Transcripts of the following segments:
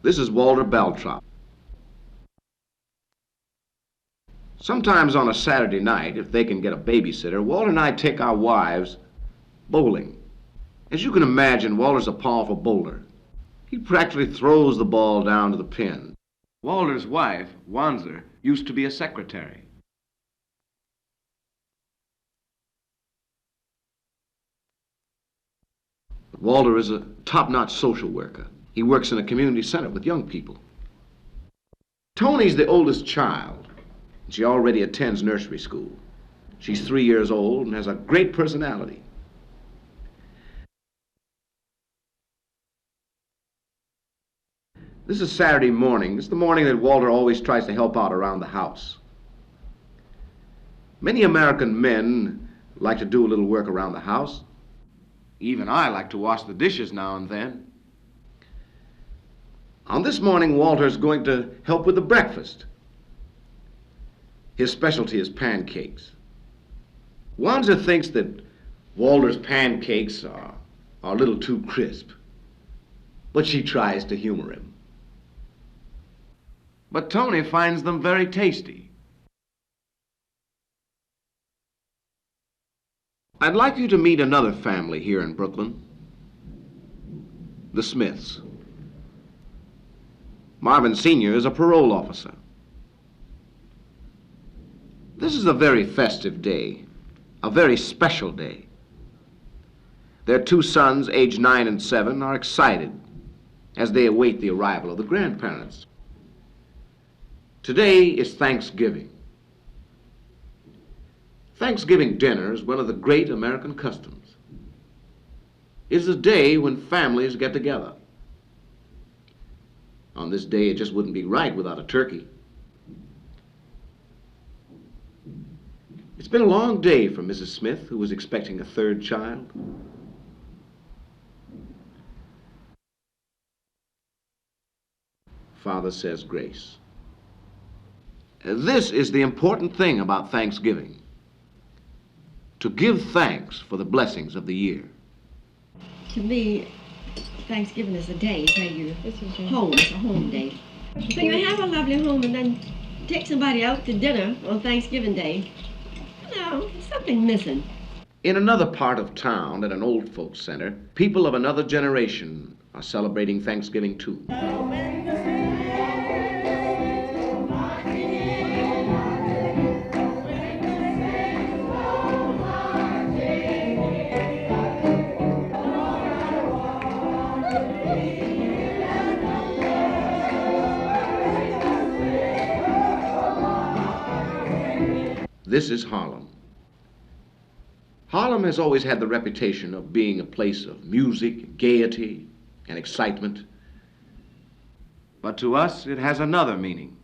This is Walter Beltrop. Sometimes on a Saturday night, if they can get a babysitter, Walter and I take our wives bowling. As you can imagine, Walter's a powerful bowler. He practically throws the ball down to the pin. Walter's wife, Wanzer, used to be a secretary. But Walter is a top-notch social worker. He works in a community center with young people. Tony's the oldest child. She already attends nursery school. She's 3 years old and has a great personality. This is Saturday morning. It's the morning that Walter always tries to help out around the house. Many American men like to do a little work around the house. Even I like to wash the dishes now and then. On this morning, Walter's going to help with the breakfast. His specialty is pancakes. Wanzer thinks that Walter's pancakes are a little too crisp, but she tries to humor him. But Tony finds them very tasty. I'd like you to meet another family here in Brooklyn, the Smiths. Marvin Sr. is a parole officer. This is a very festive day, a very special day. Their two sons, aged 9 and 7, are excited as they await the arrival of the grandparents. Today is Thanksgiving. Thanksgiving dinner is one of the great American customs. It is a day when families get together. On this day, it just wouldn't be right without a turkey. It's been a long day for Mrs. Smith, who was expecting a third child. Father says grace. This is the important thing about Thanksgiving: to give thanks for the blessings of the year. To me, Thanksgiving is a day where you're home. It's a home day. So you have a lovely home and then take somebody out to dinner on Thanksgiving Day. You know, something missing. In another part of town, at an old folks center, people of another generation are celebrating Thanksgiving too. This is Harlem. Harlem has always had the reputation of being a place of music, gaiety, and excitement. But to us, it has another meaning.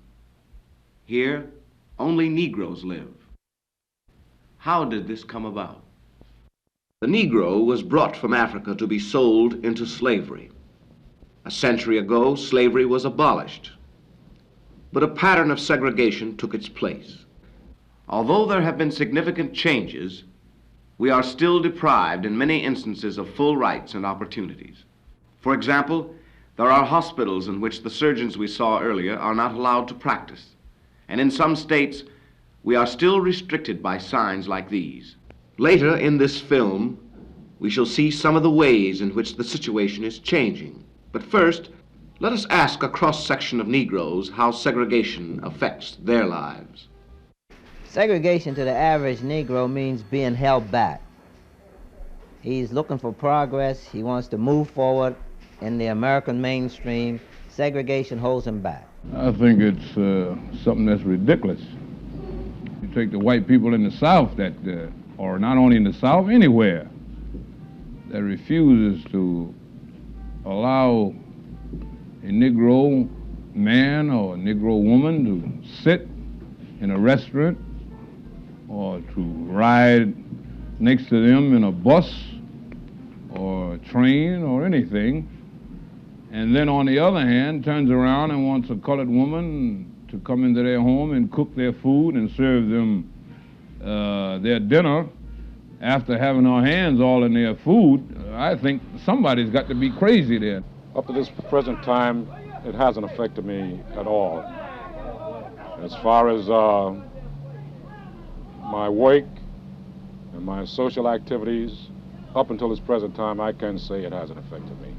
Here, only Negroes live. How did this come about? The Negro was brought from Africa to be sold into slavery. A century ago, slavery was abolished, but a pattern of segregation took its place. Although there have been significant changes, we are still deprived in many instances of full rights and opportunities. For example, there are hospitals in which the surgeons we saw earlier are not allowed to practice. And in some states, we are still restricted by signs like these. Later in this film, we shall see some of the ways in which the situation is changing. But first, let us ask a cross-section of Negroes how segregation affects their lives. Segregation to the average Negro means being held back. He's looking for progress. He wants to move forward in the American mainstream. Segregation holds him back. I think it's something that's ridiculous. You take the white people in the South that, or not only in the South, anywhere, that refuses to allow a Negro man or a Negro woman to sit in a restaurant or to ride next to them in a bus or a train or anything, and then on the other hand turns around and wants a colored woman to come into their home and cook their food and serve them their dinner after having our hands all in their food. I think somebody's got to be crazy there. Up to this present time, it hasn't affected me at all. As far as my work and my social activities, up until this present time, I can say it hasn't affected me.